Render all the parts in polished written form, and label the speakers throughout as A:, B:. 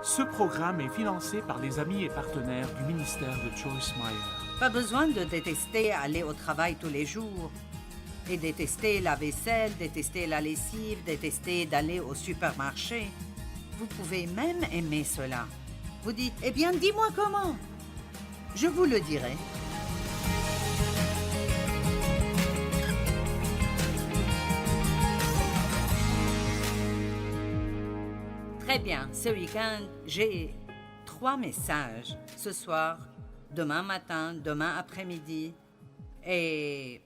A: Ce programme est financé par les amis et partenaires du ministère de Joyce Meyer.
B: Pas besoin de détester aller au travail tous les jours. Et détester la vaisselle, détester la lessive, détester d'aller au supermarché. Vous pouvez même aimer cela. Vous dites, eh bien, dis-moi comment. Je vous le dirai. Très bien, ce week-end, j'ai 3 messages. Ce soir, demain matin, demain après-midi. Et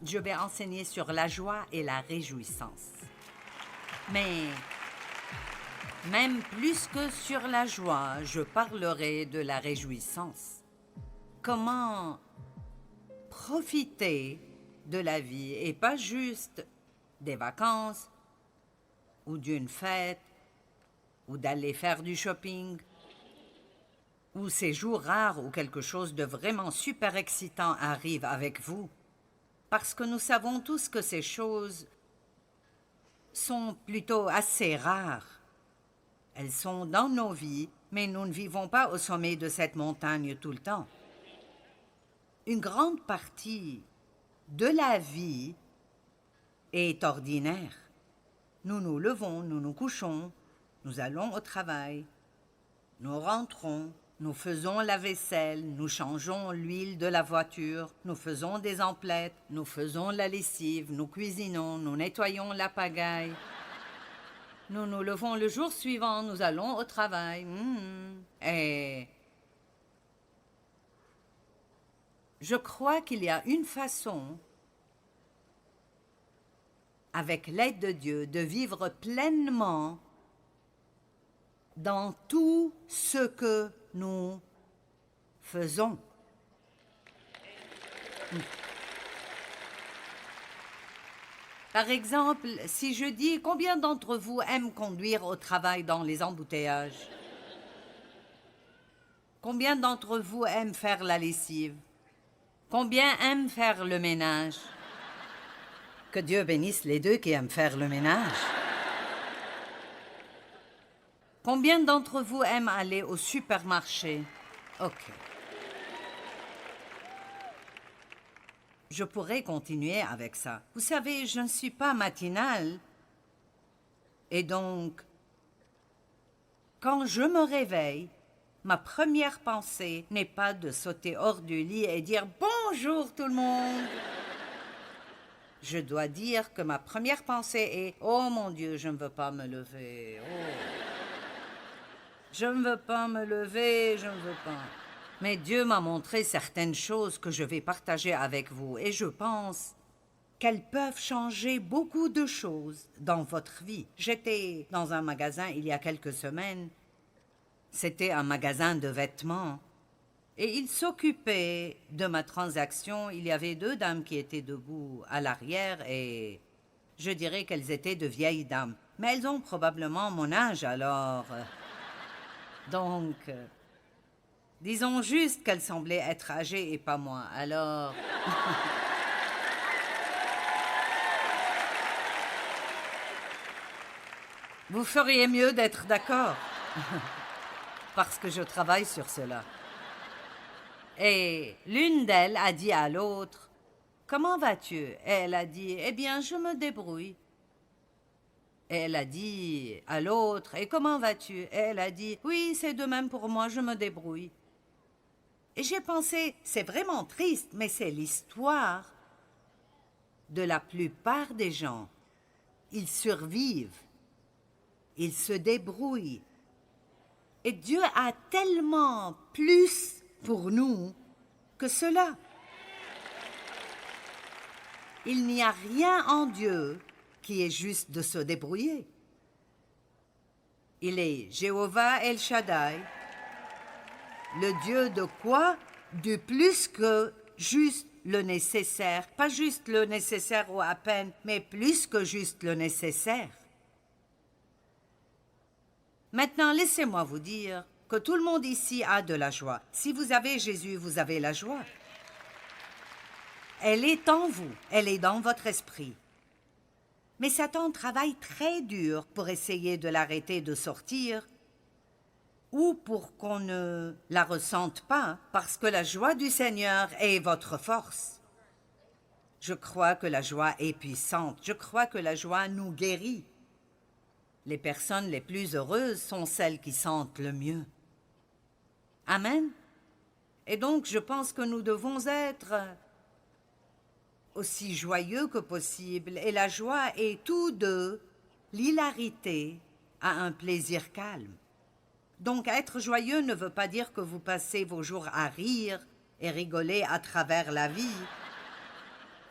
B: je vais enseigner sur la joie et la réjouissance. Mais même plus que sur la joie, je parlerai de la réjouissance. Comment profiter de la vie et pas juste des vacances ou d'une fête ou d'aller faire du shopping ou ces jours rares où quelque chose de vraiment super excitant arrive avec vous. Parce que nous savons tous que ces choses sont plutôt assez rares. Elles sont dans nos vies, mais nous ne vivons pas au sommet de cette montagne tout le temps. Une grande partie de la vie est ordinaire. Nous nous levons, nous nous couchons, nous allons au travail, nous rentrons, nous faisons la vaisselle, nous changeons l'huile de la voiture, nous faisons des emplettes, nous faisons la lessive, nous cuisinons, nous nettoyons la pagaille. Nous nous levons le jour suivant, nous allons au travail. Et je crois qu'il y a une façon, avec l'aide de Dieu, de vivre pleinement dans tout ce que nous faisons. Par exemple, si je dis combien d'entre vous aiment conduire au travail dans les embouteillages? Combien d'entre vous aiment faire la lessive? Combien aiment faire le ménage? Que Dieu bénisse les deux qui aiment faire le ménage. Combien d'entre vous aiment aller au supermarché? OK. Je pourrais continuer avec ça. Vous savez, je ne suis pas matinale. Et donc, quand je me réveille, ma première pensée n'est pas de sauter hors du lit et dire « Bonjour tout le monde !» Je dois dire que ma première pensée est « Oh mon Dieu, je ne veux pas me lever. Oh. Je ne veux pas me lever, je ne veux pas. » Mais Dieu m'a montré certaines choses que je vais partager avec vous et je pense qu'elles peuvent changer beaucoup de choses dans votre vie. J'étais dans un magasin il y a quelques semaines. C'était un magasin de vêtements. Et il s'occupait de ma transaction. Il y avait 2 dames qui étaient debout à l'arrière et je dirais qu'elles étaient de vieilles dames. Mais elles ont probablement mon âge alors. Donc, disons juste qu'elles semblaient être âgées et pas moi. Alors... Vous feriez mieux d'être d'accord. Parce que je travaille sur cela. Et l'une d'elles a dit à l'autre, « Comment vas-tu » Et elle a dit, « Eh bien, je me débrouille. » Et elle a dit à l'autre, « Et comment vas-tu » Et elle a dit, « Oui, c'est de même pour moi, je me débrouille. » Et j'ai pensé, c'est vraiment triste, mais c'est l'histoire de la plupart des gens. Ils survivent. Ils se débrouillent. Et Dieu a tellement plus pour nous que cela. Il n'y a rien en Dieu qui est juste de se débrouiller. Il est Jéhovah El Shaddai, le Dieu de quoi? Du plus que juste le nécessaire. Pas juste le nécessaire ou à peine, mais plus que juste le nécessaire. Maintenant, laissez-moi vous dire que tout le monde ici a de la joie. Si vous avez Jésus, vous avez la joie. Elle est en vous, elle est dans votre esprit. Mais Satan travaille très dur pour essayer de l'arrêter de sortir. ou pour qu'on ne la ressente pas, parce que la joie du Seigneur est votre force. Je crois que la joie est puissante, je crois que la joie nous guérit. Les personnes les plus heureuses sont celles qui sentent le mieux. Amen. Et donc je pense que nous devons être aussi joyeux que possible, et la joie est tout de l'hilarité à un plaisir calme. Donc être joyeux ne veut pas dire que vous passez vos jours à rire et rigoler à travers la vie,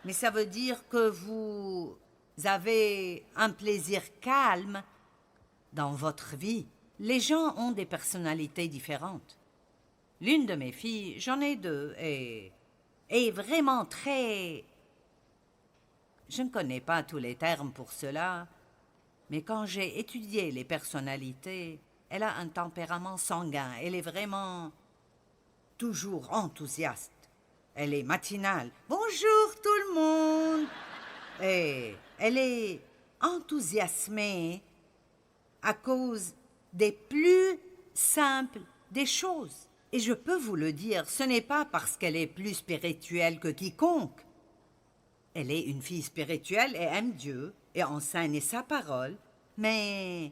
B: mais ça veut dire que vous avez un plaisir calme dans votre vie. Les gens ont des personnalités différentes. L'une de mes filles, j'en ai deux, est vraiment très... Je ne connais pas tous les termes pour cela, mais quand j'ai étudié les personnalités, elle a un tempérament sanguin. Elle est vraiment toujours enthousiaste. Elle est matinale. Bonjour tout le monde. Et elle est enthousiasmée à cause des plus simples des choses. Et je peux vous le dire, ce n'est pas parce qu'elle est plus spirituelle que quiconque. Elle est une fille spirituelle et aime Dieu et enseigne sa parole, mais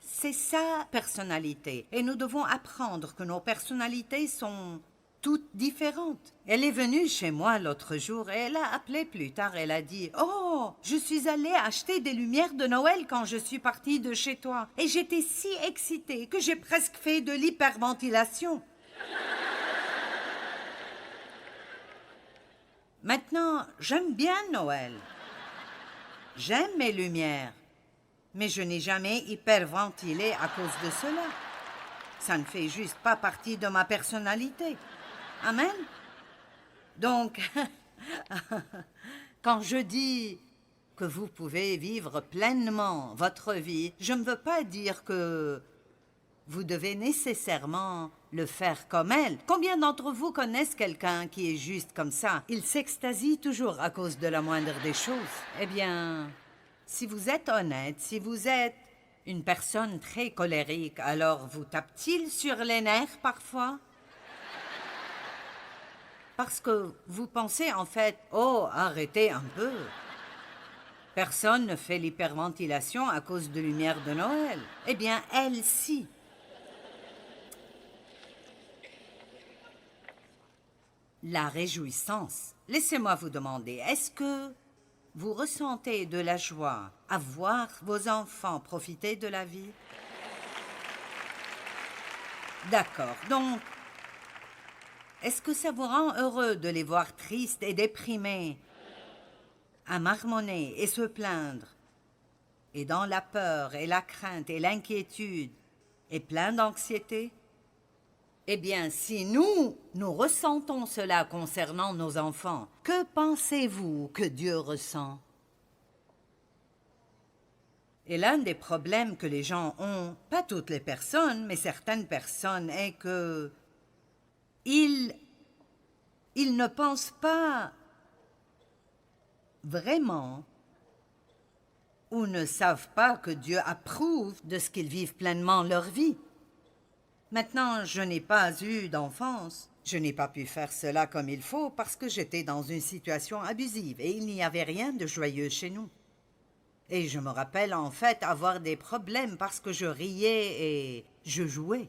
B: c'est sa personnalité. Et nous devons apprendre que nos personnalités sont toutes différentes. Elle est venue chez moi l'autre jour et elle a appelé plus tard. Elle a dit « Oh, je suis allée acheter des lumières de Noël quand je suis partie de chez toi. Et j'étais si excitée que j'ai presque fait de l'hyperventilation. » Maintenant, j'aime bien Noël. J'aime mes lumières. Mais je n'ai jamais hyperventilé à cause de cela. Ça ne fait juste pas partie de ma personnalité. Amen. Donc, quand je dis que vous pouvez vivre pleinement votre vie, je ne veux pas dire que vous devez nécessairement le faire comme elle. Combien d'entre vous connaissent quelqu'un qui est juste comme ça? Il s'extasie toujours à cause de la moindre des choses. Eh bien, si vous êtes honnête, si vous êtes une personne très colérique, alors vous tape-t-il sur les nerfs parfois? Parce que vous pensez en fait, oh, arrêtez un peu. Personne ne fait l'hyperventilation à cause de lumière de Noël. Eh bien, elle, si. La réjouissance. Laissez-moi vous demander, est-ce que vous ressentez de la joie à voir vos enfants profiter de la vie? D'accord, donc, est-ce que ça vous rend heureux de les voir tristes et déprimés, à marmonner et se plaindre, et dans la peur et la crainte et l'inquiétude, et plein d'anxiété? Eh bien, si nous ressentons cela concernant nos enfants, que pensez-vous que Dieu ressent? Et l'un des problèmes que les gens ont, pas toutes les personnes, mais certaines personnes, est que ils ne pensent pas vraiment ou ne savent pas que Dieu approuve de ce qu'ils vivent pleinement leur vie. Maintenant, je n'ai pas eu d'enfance. Je n'ai pas pu faire cela comme il faut parce que j'étais dans une situation abusive et il n'y avait rien de joyeux chez nous. Et je me rappelle en fait avoir des problèmes parce que je riais et je jouais.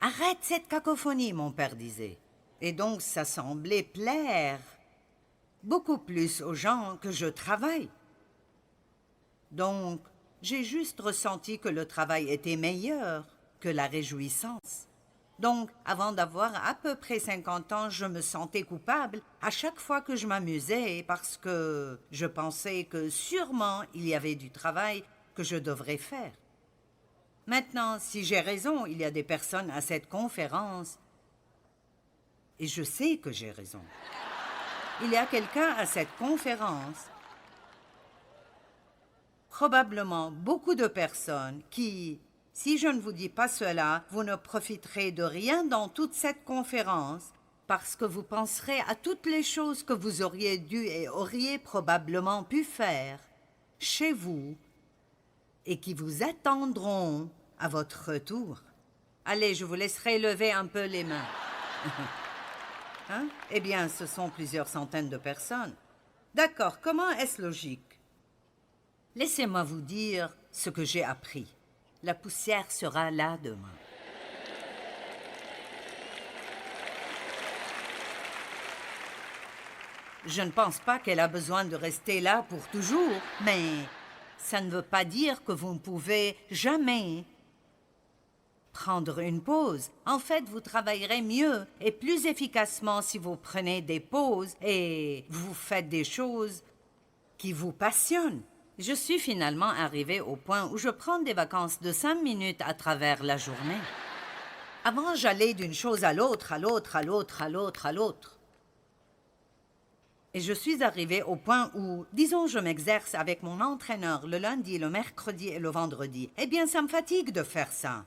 B: « Arrête cette cacophonie », mon père disait. Et donc ça semblait plaire beaucoup plus aux gens que je travaille. Donc, j'ai juste ressenti que le travail était meilleur que la réjouissance. Donc, avant d'avoir à peu près 50 ans, je me sentais coupable à chaque fois que je m'amusais parce que je pensais que sûrement il y avait du travail que je devrais faire. Maintenant, si j'ai raison, il y a des personnes à cette conférence et je sais que j'ai raison. Il y a quelqu'un à cette conférence, probablement beaucoup de personnes qui, si je ne vous dis pas cela, vous ne profiterez de rien dans toute cette conférence parce que vous penserez à toutes les choses que vous auriez dû et auriez probablement pu faire chez vous et qui vous attendront à votre retour. Allez, je vous laisserai lever un peu les mains. Hein? Eh bien, ce sont plusieurs centaines de personnes. D'accord, comment est-ce logique? Laissez-moi vous dire ce que j'ai appris. La poussière sera là demain. Je ne pense pas qu'elle a besoin de rester là pour toujours, mais ça ne veut pas dire que vous ne pouvez jamais prendre une pause. En fait, vous travaillerez mieux et plus efficacement si vous prenez des pauses et vous faites des choses qui vous passionnent. Je suis finalement arrivée au point où je prends des vacances de 5 minutes à travers la journée. Avant, j'allais d'une chose à l'autre, à l'autre, à l'autre, à l'autre, à l'autre. Et je suis arrivée au point où, disons, je m'exerce avec mon entraîneur le lundi, le mercredi et le vendredi. Eh bien, ça me fatigue de faire ça.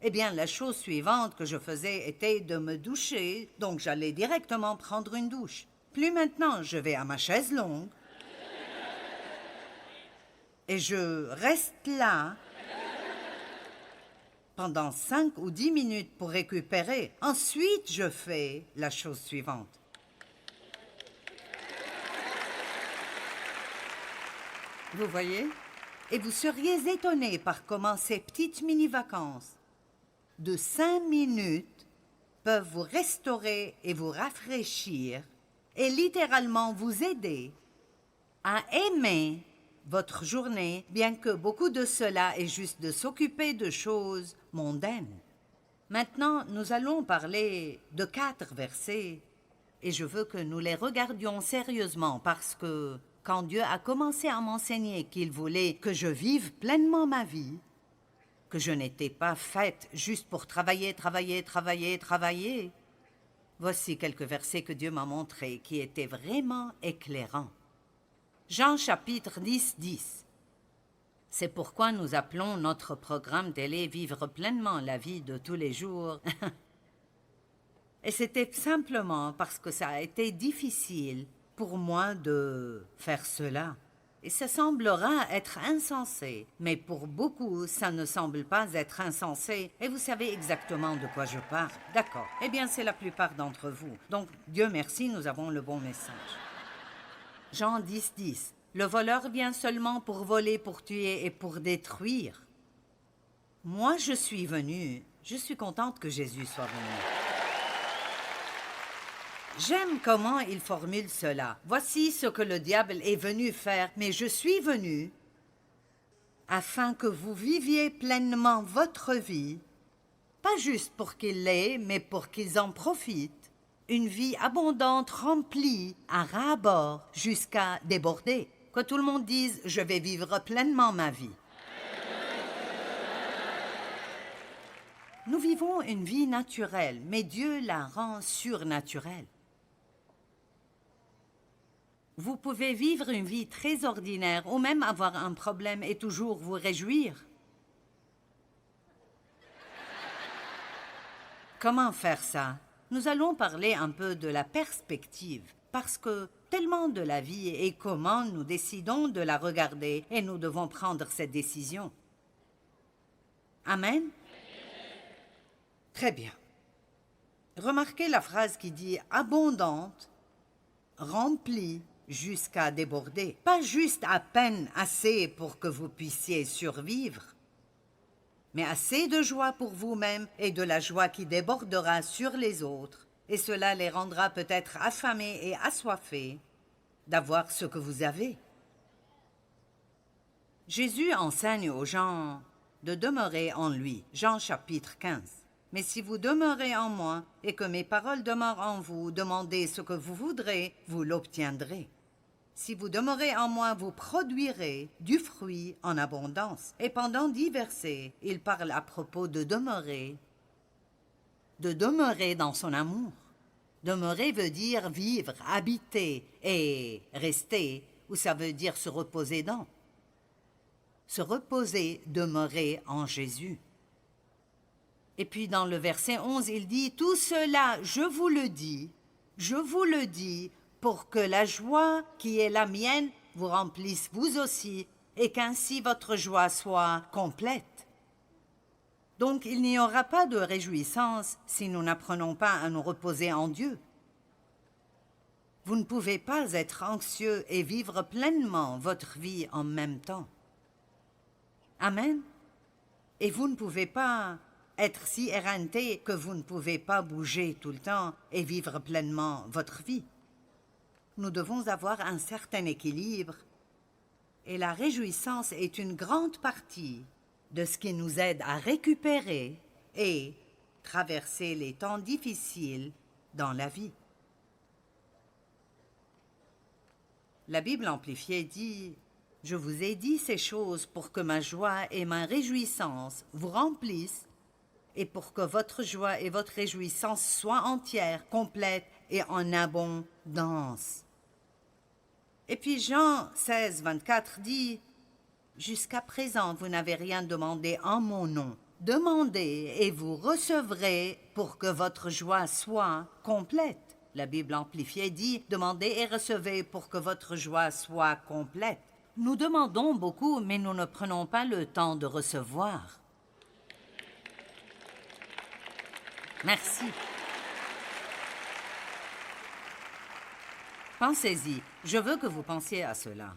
B: Eh bien, la chose suivante que je faisais était de me doucher, donc j'allais directement prendre une douche. Plus maintenant, je vais à ma chaise longue et je reste là pendant 5 ou 10 minutes pour récupérer. Ensuite, je fais la chose suivante. Vous voyez? Et vous seriez étonné par comment ces petites mini-vacances de 5 minutes peuvent vous restaurer et vous rafraîchir et littéralement vous aider à aimer votre journée, bien que beaucoup de cela est juste de s'occuper de choses mondaines. Maintenant, nous allons parler de 4 versets et je veux que nous les regardions sérieusement parce que quand Dieu a commencé à m'enseigner qu'il voulait que je vive pleinement ma vie, que je n'étais pas faite juste pour travailler, travailler, travailler, travailler. Voici quelques versets que Dieu m'a montrés qui étaient vraiment éclairants. Jean chapitre 10, 10. C'est pourquoi nous appelons notre programme télé Vivre pleinement la vie de tous les jours. Et c'était simplement parce que ça a été difficile pour moi de faire cela. Et ça semblera être insensé, mais pour beaucoup, ça ne semble pas être insensé. Et vous savez exactement de quoi je parle. D'accord. Eh bien, c'est la plupart d'entre vous. Donc, Dieu merci, nous avons le bon message. Jean 10, 10. Le voleur vient seulement pour voler, pour tuer et pour détruire. Moi, je suis contente que Jésus soit venu. J'aime comment il formule cela. Voici ce que le diable est venu faire, mais je suis venu afin que vous viviez pleinement votre vie, pas juste pour qu'ils l'aient, mais pour qu'ils en profitent. Une vie abondante, remplie, à ras bord, jusqu'à déborder. Que tout le monde dise « Je vais vivre pleinement ma vie ». Nous vivons une vie naturelle, mais Dieu la rend surnaturelle. Vous pouvez vivre une vie très ordinaire ou même avoir un problème et toujours vous réjouir. Comment faire ça? Nous allons parler un peu de la perspective, parce que tellement de la vie est comment nous décidons de la regarder et nous devons prendre cette décision. Amen? Très bien. Remarquez la phrase qui dit « abondante, remplie ». Jusqu'à déborder. Pas juste à peine assez pour que vous puissiez survivre, mais assez de joie pour vous-même et de la joie qui débordera sur les autres, et cela les rendra peut-être affamés et assoiffés d'avoir ce que vous avez. Jésus enseigne aux gens de demeurer en lui. Jean chapitre 15. Mais si vous demeurez en moi et que mes paroles demeurent en vous, demandez ce que vous voudrez, vous l'obtiendrez. Si vous demeurez en moi, vous produirez du fruit en abondance. Et pendant 10 versets, il parle à propos de demeurer dans son amour. Demeurer veut dire vivre, habiter et rester, ou ça veut dire se reposer dans. Se reposer, demeurer en Jésus. Et puis dans le verset 11, il dit « Tout cela, je vous le dis, pour que la joie qui est la mienne vous remplisse vous aussi, et qu'ainsi votre joie soit complète. » Donc il n'y aura pas de réjouissance si nous n'apprenons pas à nous reposer en Dieu. Vous ne pouvez pas être anxieux et vivre pleinement votre vie en même temps. Amen. Et vous ne pouvez pas être si éreinté que vous ne pouvez pas bouger tout le temps et vivre pleinement votre vie. Nous devons avoir un certain équilibre et la réjouissance est une grande partie de ce qui nous aide à récupérer et traverser les temps difficiles dans la vie. La Bible amplifiée dit « Je vous ai dit ces choses pour que ma joie et ma réjouissance vous remplissent et pour que votre joie et votre réjouissance soient entières, complètes et en abondance. » Et puis Jean 16, 24 dit « Jusqu'à présent, vous n'avez rien demandé en mon nom. Demandez et vous recevrez pour que votre joie soit complète. » La Bible amplifiée dit « Demandez et recevez pour que votre joie soit complète. » Nous demandons beaucoup, mais nous ne prenons pas le temps de recevoir. Merci. Pensez-y, je veux que vous pensiez à cela.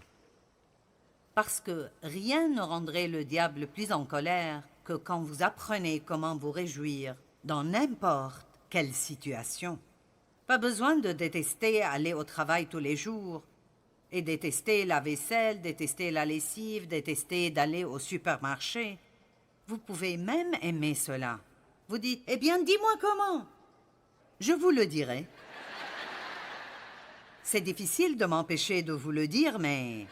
B: Parce que rien ne rendrait le diable plus en colère que quand vous apprenez comment vous réjouir dans n'importe quelle situation. Pas besoin de détester aller au travail tous les jours et détester la vaisselle, détester la lessive, détester d'aller au supermarché. Vous pouvez même aimer cela. Vous dites, eh bien, dis-moi comment. Je vous le dirai. C'est difficile de m'empêcher de vous le dire, mais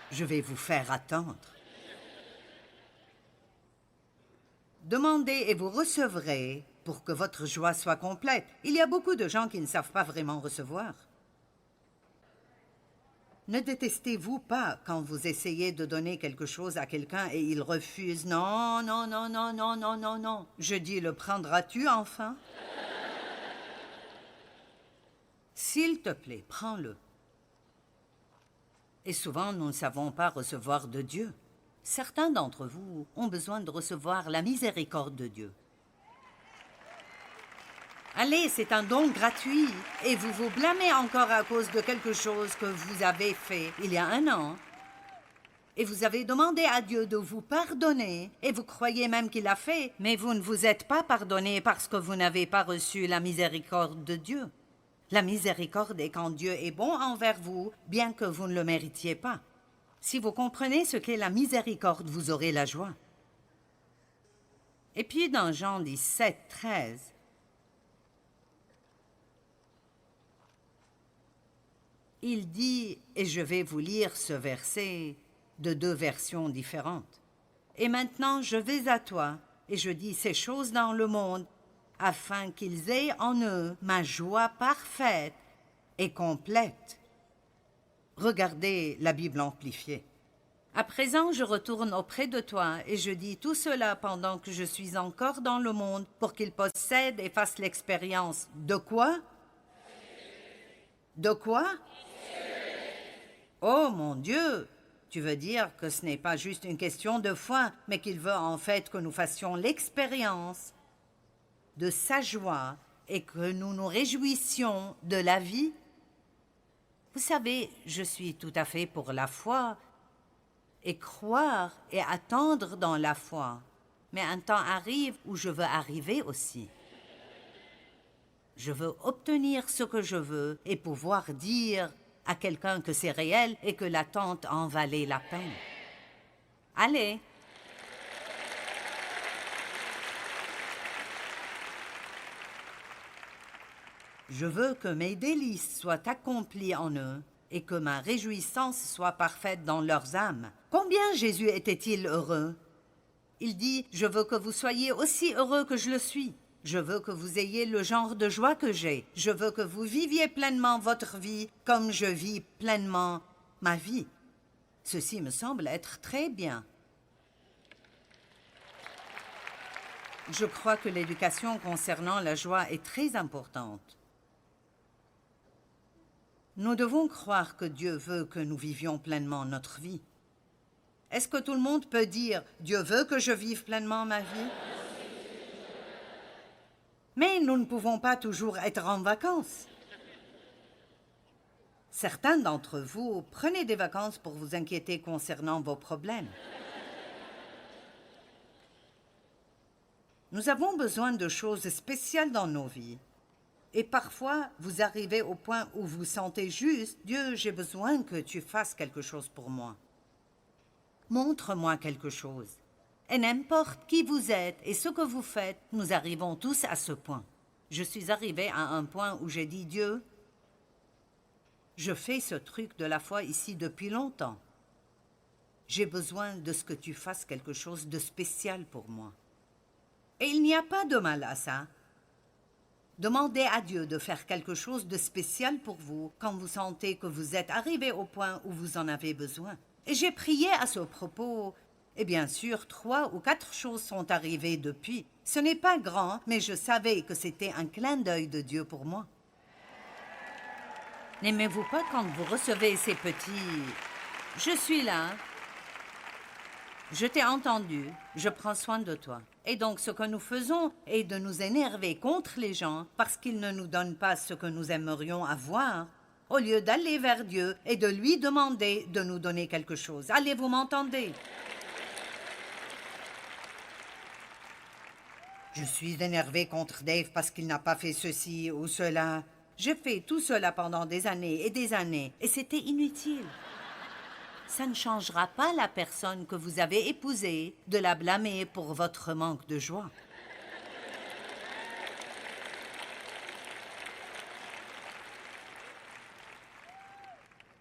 B: je vais vous faire attendre. Demandez et vous recevrez pour que votre joie soit complète. Il y a beaucoup de gens qui ne savent pas vraiment recevoir. Ne détestez-vous pas quand vous essayez de donner quelque chose à quelqu'un et il refuse? Non, non, non, non, non, non, non, non. Je dis, le prendras-tu enfin? S'il te plaît, prends-le. Et souvent, nous ne savons pas recevoir de Dieu. Certains d'entre vous ont besoin de recevoir la miséricorde de Dieu. Allez, c'est un don gratuit et vous vous blâmez encore à cause de quelque chose que vous avez fait il y a un an. Et vous avez demandé à Dieu de vous pardonner et vous croyez même qu'il l'a fait, mais vous ne vous êtes pas pardonné parce que vous n'avez pas reçu la miséricorde de Dieu. La miséricorde est quand Dieu est bon envers vous, bien que vous ne le méritiez pas. Si vous comprenez ce qu'est la miséricorde, vous aurez la joie. Et puis dans Jean 17, 13, il dit, et je vais vous lire ce verset de deux versions différentes. « Et maintenant je vais à toi, et je dis ces choses dans le monde, afin qu'ils aient en eux ma joie parfaite et complète. » Regardez la Bible amplifiée. « À présent je retourne auprès de toi, et je dis tout cela pendant que je suis encore dans le monde, pour qu'ils possèdent et fassent l'expérience. » De quoi? De quoi? Oh mon Dieu! Tu veux dire que ce n'est pas juste une question de foi, mais qu'il veut en fait que nous fassions l'expérience de sa joie et que nous nous réjouissions de la vie? Vous savez, je suis tout à fait pour la foi et croire et attendre dans la foi. Mais un temps arrive où je veux arriver aussi. Je veux obtenir ce que je veux et pouvoir dire à quelqu'un que c'est réel et que l'attente en valait la peine. Allez! Je veux que mes délices soient accomplies en eux et que ma réjouissance soit parfaite dans leurs âmes. Combien Jésus était-il heureux? Il dit, je veux que vous soyez aussi heureux que je le suis. Je veux que vous ayez le genre de joie que j'ai. Je veux que vous viviez pleinement votre vie comme je vis pleinement ma vie. Ceci me semble être très bien. Je crois que l'éducation concernant la joie est très importante. Nous devons croire que Dieu veut que nous vivions pleinement notre vie. Est-ce que tout le monde peut dire « Dieu veut que je vive pleinement ma vie » ? Mais nous ne pouvons pas toujours être en vacances. Certains d'entre vous prenez des vacances pour vous inquiéter concernant vos problèmes. Nous avons besoin de choses spéciales dans nos vies. Et parfois, vous arrivez au point où vous sentez juste « Dieu, j'ai besoin que tu fasses quelque chose pour moi. Montre-moi quelque chose. » Et n'importe qui vous êtes et ce que vous faites, nous arrivons tous à ce point. Je suis arrivée à un point où j'ai dit « Dieu, je fais ce truc de la foi ici depuis longtemps. J'ai besoin de ce que tu fasses quelque chose de spécial pour moi. » Et il n'y a pas de mal à ça. Demandez à Dieu de faire quelque chose de spécial pour vous quand vous sentez que vous êtes arrivé au point où vous en avez besoin. Et j'ai prié à ce propos, et bien sûr, 3 ou 4 choses sont arrivées depuis. Ce n'est pas grand, mais je savais que c'était un clin d'œil de Dieu pour moi. N'aimez-vous pas quand vous recevez ces petits « Je suis là, je t'ai entendu, je prends soin de toi ». Et donc, ce que nous faisons est de nous énerver contre les gens parce qu'ils ne nous donnent pas ce que nous aimerions avoir, au lieu d'aller vers Dieu et de lui demander de nous donner quelque chose. Allez, vous m'entendez? Je suis énervé contre Dave parce qu'il n'a pas fait ceci ou cela. J'ai fait tout cela pendant des années et c'était inutile. Ça ne changera pas la personne que vous avez épousée de la blâmer pour votre manque de joie.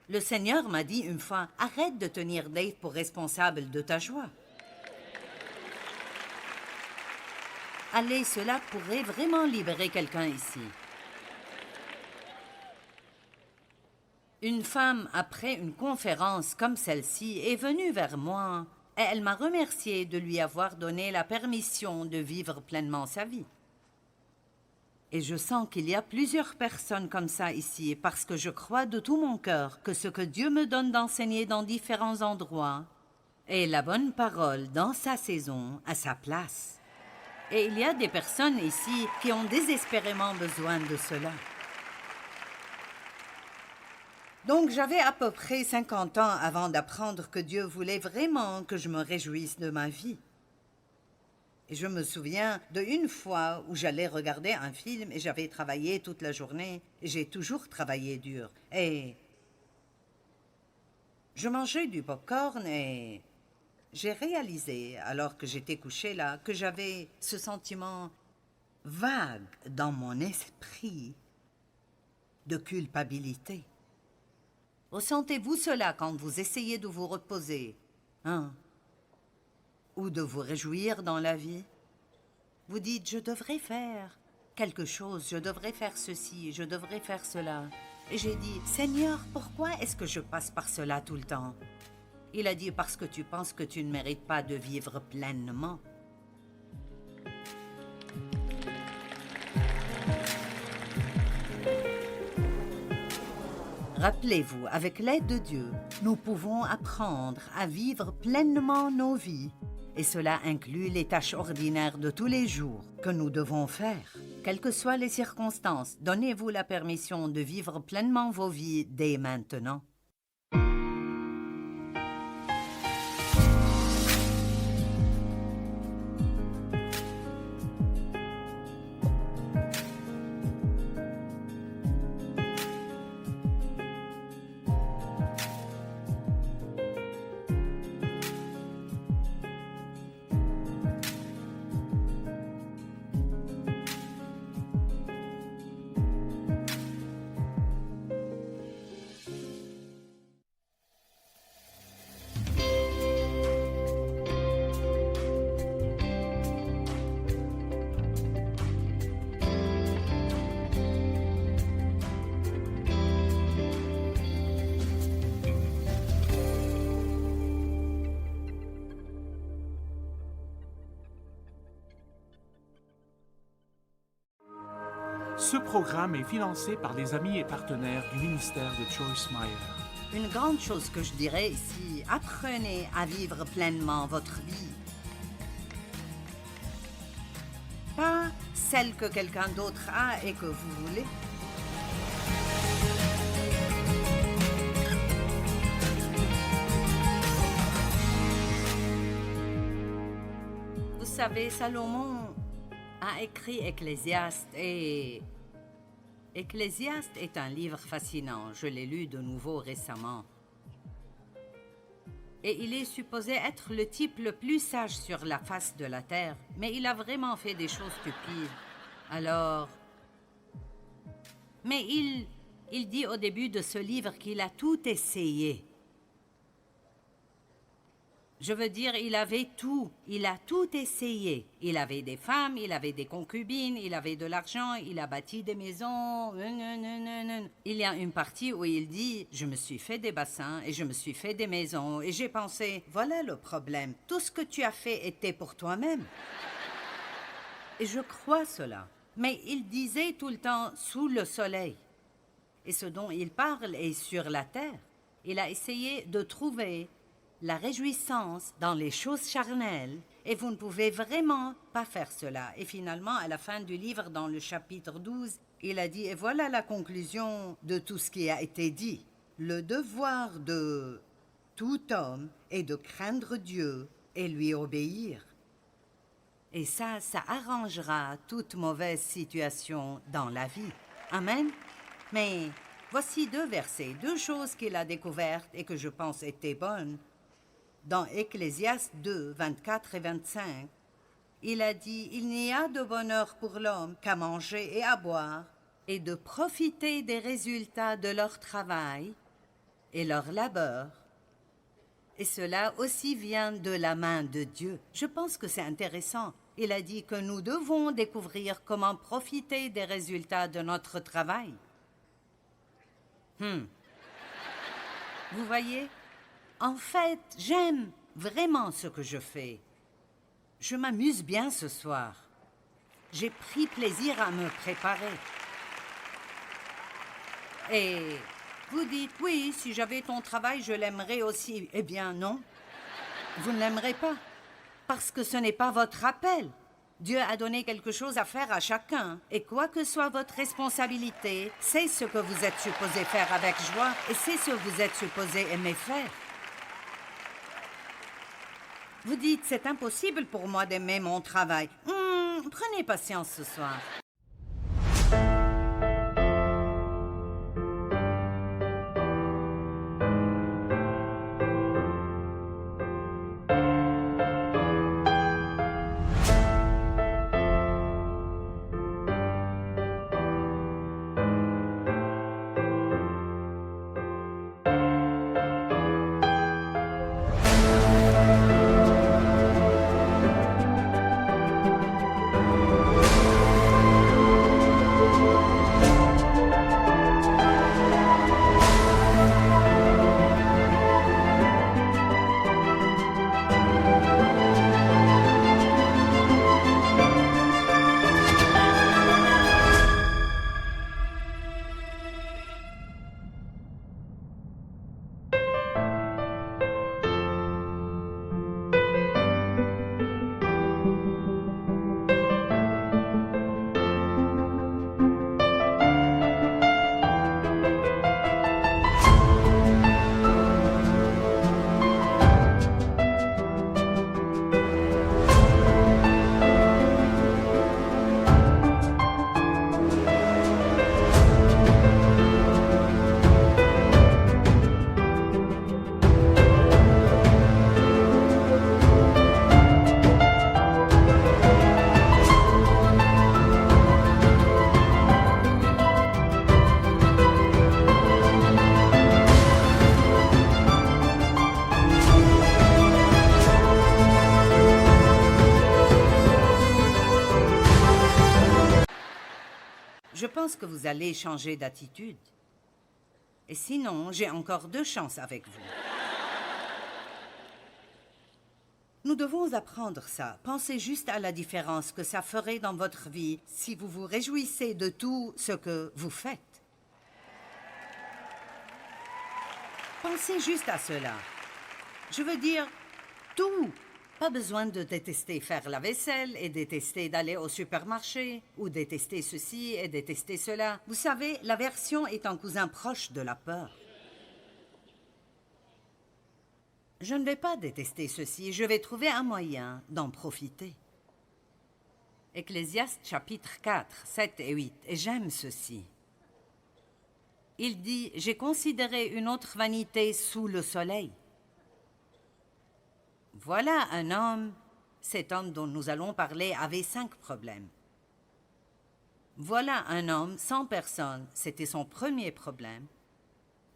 B: Le Seigneur m'a dit une fois, arrête de tenir Dave pour responsable de ta joie. Allez, cela pourrait vraiment libérer quelqu'un ici. Une femme, après une conférence comme celle-ci, est venue vers moi et elle m'a remercié de lui avoir donné la permission de vivre pleinement sa vie. Et je sens qu'il y a plusieurs personnes comme ça ici parce que je crois de tout mon cœur que ce que Dieu me donne d'enseigner dans différents endroits est la bonne parole dans sa saison, à sa place. Et il y a des personnes ici qui ont désespérément besoin de cela. Donc, j'avais à peu près 50 ans avant d'apprendre que Dieu voulait vraiment que je me réjouisse de ma vie. Et je me souviens d'une fois où j'allais regarder un film et j'avais travaillé toute la journée et j'ai toujours travaillé dur. Et je mangeais du popcorn et j'ai réalisé, alors que j'étais couchée là, que j'avais ce sentiment vague dans mon esprit de culpabilité. Ressentez-vous cela quand vous essayez de vous reposer, hein? Ou de vous réjouir dans la vie? Vous dites, je devrais faire quelque chose, je devrais faire ceci, je devrais faire cela. Et j'ai dit, Seigneur, pourquoi est-ce que je passe par cela tout le temps? Il a dit, parce que tu penses que tu ne mérites pas de vivre pleinement. Rappelez-vous, avec l'aide de Dieu, nous pouvons apprendre à vivre pleinement nos vies. Et cela inclut les tâches ordinaires de tous les jours que nous devons faire. Quelles que soient les circonstances, donnez-vous la permission de vivre pleinement vos vies dès maintenant.
A: Ce programme est financé par les amis et partenaires du ministère de Joyce Meyer.
B: Une grande chose que je dirais ici, apprenez à vivre pleinement votre vie. Pas celle que quelqu'un d'autre a et que vous voulez. Vous savez, Salomon a écrit Ecclésiaste et... Ecclésiaste est un livre fascinant. Je l'ai lu de nouveau récemment. Et il est supposé être le type le plus sage sur la face de la terre. Mais il a vraiment fait des choses stupides. Alors... Mais il dit au début de ce livre qu'il a tout essayé. Je veux dire, il avait tout. Il a tout essayé. Il avait des femmes, il avait des concubines, il avait de l'argent, il a bâti des maisons. Il y a une partie où il dit « Je me suis fait des bassins et je me suis fait des maisons. » Et j'ai pensé « Voilà le problème. Tout ce que tu as fait était pour toi-même. » Et je crois cela. Mais il disait tout le temps « sous le soleil ». Et ce dont il parle est sur la terre. Il a essayé de trouver la réjouissance dans les choses charnelles, et vous ne pouvez vraiment pas faire cela. Et finalement, à la fin du livre, dans le chapitre 12, il a dit, et voilà la conclusion de tout ce qui a été dit. Le devoir de tout homme est de craindre Dieu et lui obéir. Et ça arrangera toute mauvaise situation dans la vie. Amen. Mais voici 2 versets, 2 choses qu'il a découvertes et que je pense étaient bonnes. Dans Ecclésiaste 2, 24 et 25, il a dit « Il n'y a de bonheur pour l'homme qu'à manger et à boire, et de profiter des résultats de leur travail et leur labeur. Et cela aussi vient de la main de Dieu. » Je pense que c'est intéressant. Il a dit que nous devons découvrir comment profiter des résultats de notre travail. Vous voyez? En fait, j'aime vraiment ce que je fais. Je m'amuse bien ce soir. J'ai pris plaisir à me préparer. Et vous dites, oui, si j'avais ton travail, je l'aimerais aussi. Eh bien, non. Vous ne l'aimerez pas. Parce que ce n'est pas votre appel. Dieu a donné quelque chose à faire à chacun. Et quoi que soit votre responsabilité, c'est ce que vous êtes supposé faire avec joie et c'est ce que vous êtes supposé aimer faire. Vous dites, c'est impossible pour moi d'aimer mon travail. Prenez patience ce soir. Je pense que vous allez changer d'attitude. Et sinon, j'ai encore 2 chances avec vous. Nous devons apprendre ça. Pensez juste à la différence que ça ferait dans votre vie si vous vous réjouissez de tout ce que vous faites. Pensez juste à cela. Je veux dire, tout. Pas besoin de détester faire la vaisselle et détester d'aller au supermarché, ou détester ceci et détester cela. Vous savez, l'aversion est un cousin proche de la peur. Je ne vais pas détester ceci, je vais trouver un moyen d'en profiter. Ecclésiaste chapitre 4, 7 et 8, et j'aime ceci. Il dit, j'ai considéré une autre vanité sous le soleil. Voilà un homme, cet homme dont nous allons parler avait 5 problèmes. Voilà un homme sans personne, c'était son premier problème.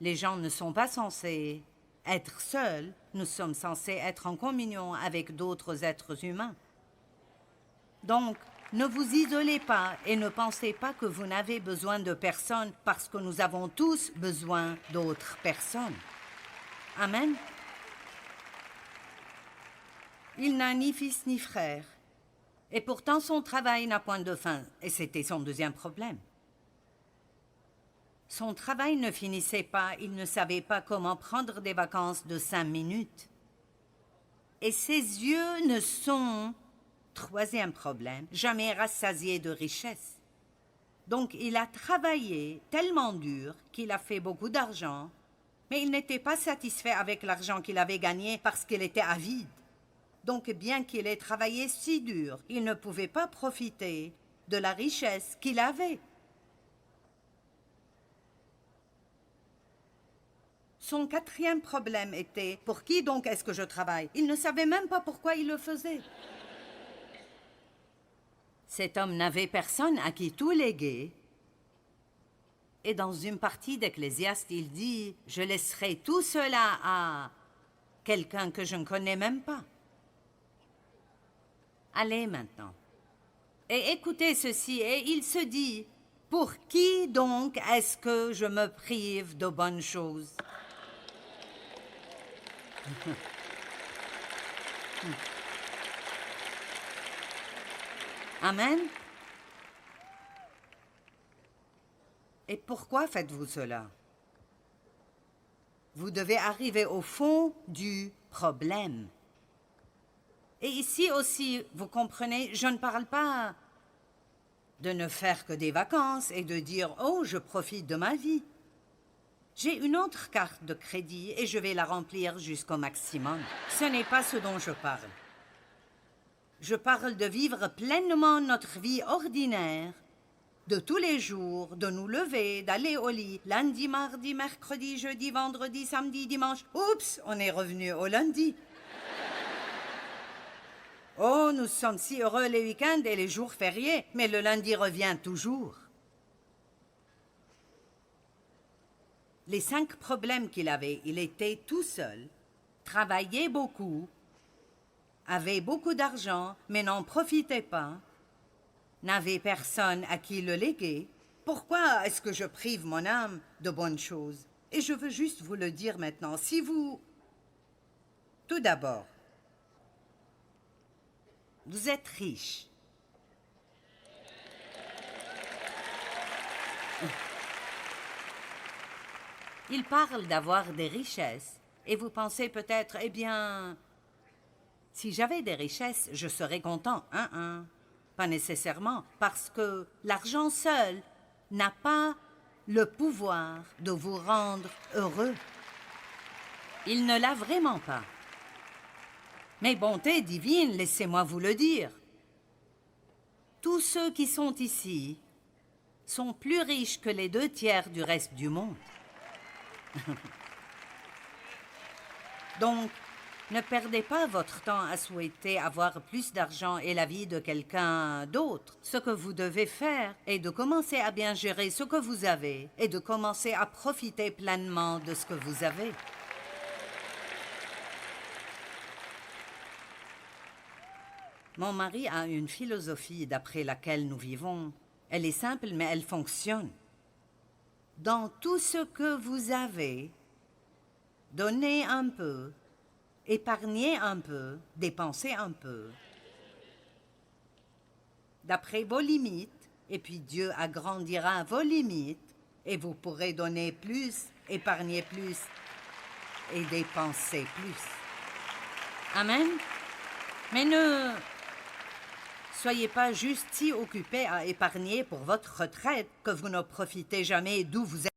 B: Les gens ne sont pas censés être seuls, nous sommes censés être en communion avec d'autres êtres humains. Donc, ne vous isolez pas et ne pensez pas que vous n'avez besoin de personne parce que nous avons tous besoin d'autres personnes. Amen. Il n'a ni fils ni frère. Et pourtant son travail n'a point de fin. Et c'était son deuxième problème. Son travail ne finissait pas. Il ne savait pas comment prendre des vacances de 5 minutes. Et ses yeux ne sont, troisième problème, jamais rassasiés de richesse. Donc il a travaillé tellement dur qu'il a fait beaucoup d'argent, mais il n'était pas satisfait avec l'argent qu'il avait gagné parce qu'il était avide. Donc, bien qu'il ait travaillé si dur, il ne pouvait pas profiter de la richesse qu'il avait. Son quatrième problème était « Pour qui donc est-ce que je travaille ?» Il ne savait même pas pourquoi il le faisait. Cet homme n'avait personne à qui tout léguer. Et dans une partie d'Ecclésiaste, il dit « Je laisserai tout cela à quelqu'un que je ne connais même pas. » Allez maintenant. Et écoutez ceci, et il se dit, pour qui donc est-ce que je me prive de bonnes choses? Amen. Et pourquoi faites-vous cela? Vous devez arriver au fond du problème. Et ici aussi, vous comprenez, je ne parle pas de ne faire que des vacances et de dire « Oh, je profite de ma vie ». J'ai une autre carte de crédit et je vais la remplir jusqu'au maximum. Ce n'est pas ce dont je parle. Je parle de vivre pleinement notre vie ordinaire, de tous les jours, de nous lever, d'aller au lit, lundi, mardi, mercredi, jeudi, vendredi, samedi, dimanche. Oups, on est revenu au lundi. Oh, nous sommes si heureux les week-ends et les jours fériés, mais le lundi revient toujours. Les 5 problèmes qu'il avait, il était tout seul, travaillait beaucoup, avait beaucoup d'argent, mais n'en profitait pas, n'avait personne à qui le léguer. Pourquoi est-ce que je prive mon âme de bonnes choses? Et je veux juste vous le dire maintenant, si vous... Tout d'abord, vous êtes riche. Il parle d'avoir des richesses, et vous pensez peut-être, eh bien, si j'avais des richesses, je serais content. Pas nécessairement, parce que l'argent seul n'a pas le pouvoir de vous rendre heureux. Il ne l'a vraiment pas. Mais bonté divine, laissez-moi vous le dire. Tous ceux qui sont ici sont plus riches que les 2 tiers du reste du monde. Donc, ne perdez pas votre temps à souhaiter avoir plus d'argent et la vie de quelqu'un d'autre. Ce que vous devez faire est de commencer à bien gérer ce que vous avez et de commencer à profiter pleinement de ce que vous avez. Mon mari a une philosophie d'après laquelle nous vivons. Elle est simple, mais elle fonctionne. Dans tout ce que vous avez, donnez un peu, épargnez un peu, dépensez un peu. D'après vos limites, et puis Dieu agrandira vos limites, et vous pourrez donner plus, épargner plus. et dépenser plus. Amen. Mais ne soyez pas juste si occupés à épargner pour votre retraite que vous ne profitez jamais d'où vous êtes.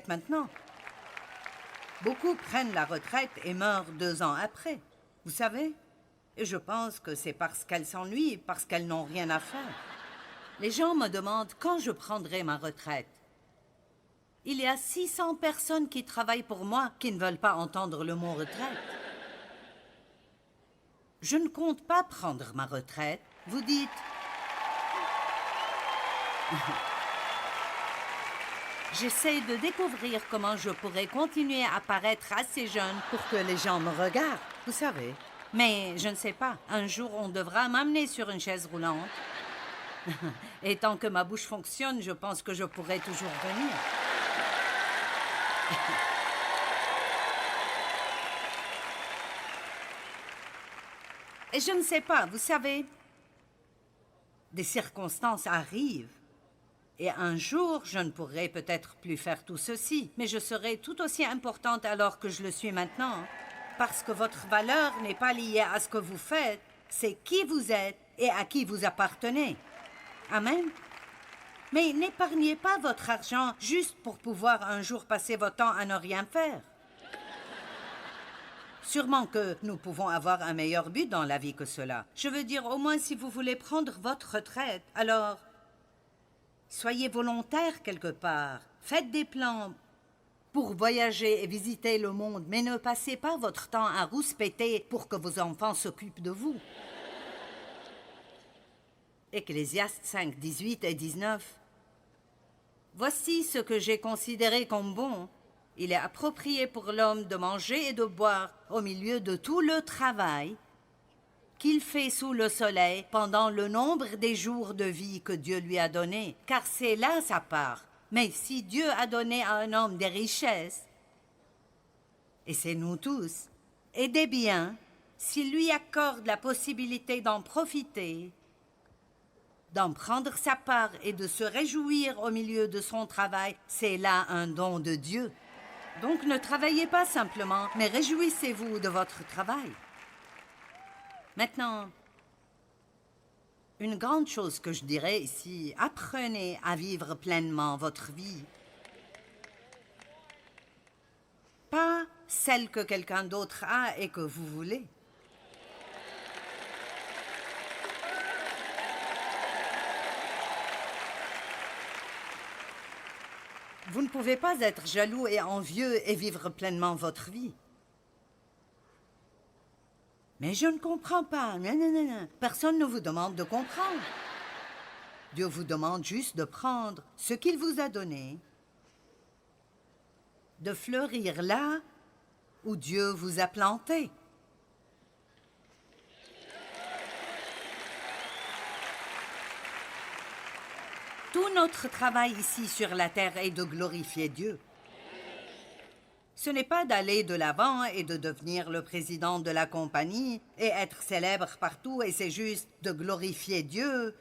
B: Maintenant. Beaucoup prennent la retraite et meurent 2 ans après. Vous savez? Et je pense que c'est parce qu'elles s'ennuient, parce qu'elles n'ont rien à faire. Les gens me demandent quand je prendrai ma retraite. Il y a 600 personnes qui travaillent pour moi qui ne veulent pas entendre le mot retraite. Je ne compte pas prendre ma retraite. Vous dites... J'essaie de découvrir comment je pourrais continuer à paraître assez jeune pour que les gens me regardent, vous savez. Mais je ne sais pas, un jour on devra m'amener sur une chaise roulante. Et tant que ma bouche fonctionne, je pense que je pourrai toujours venir. Et je ne sais pas, vous savez, des circonstances arrivent. Et un jour, je ne pourrai peut-être plus faire tout ceci, mais je serai tout aussi importante alors que je le suis maintenant. Parce que votre valeur n'est pas liée à ce que vous faites, c'est qui vous êtes et à qui vous appartenez. Amen. Mais n'épargnez pas votre argent juste pour pouvoir un jour passer votre temps à ne rien faire. Sûrement que nous pouvons avoir un meilleur but dans la vie que cela. Je veux dire, au moins si vous voulez prendre votre retraite, alors... soyez volontaire quelque part. Faites des plans pour voyager et visiter le monde, mais ne passez pas votre temps à rouspéter pour que vos enfants s'occupent de vous. Ecclésiaste 5, 18 et 19. Voici ce que j'ai considéré comme bon. Il est approprié pour l'homme de manger et de boire au milieu de tout le travail qu'il fait sous le soleil pendant le nombre des jours de vie que Dieu lui a donné, car c'est là sa part. Mais si Dieu a donné à un homme des richesses, et c'est nous tous, et des biens, s'il lui accorde la possibilité d'en profiter, d'en prendre sa part et de se réjouir au milieu de son travail, c'est là un don de Dieu. Donc ne travaillez pas simplement, mais réjouissez-vous de votre travail. Maintenant, une grande chose que je dirais ici, apprenez à vivre pleinement votre vie. Pas celle que quelqu'un d'autre a et que vous voulez. Vous ne pouvez pas être jaloux et envieux et vivre pleinement votre vie. Mais je ne comprends pas. Non, non, non, non. Personne ne vous demande de comprendre. Dieu vous demande juste de prendre ce qu'il vous a donné, de fleurir là où Dieu vous a planté. Tout notre travail ici sur la terre est de glorifier Dieu. Ce n'est pas d'aller de l'avant et de devenir le président de la compagnie et être célèbre partout, et c'est juste de glorifier Dieu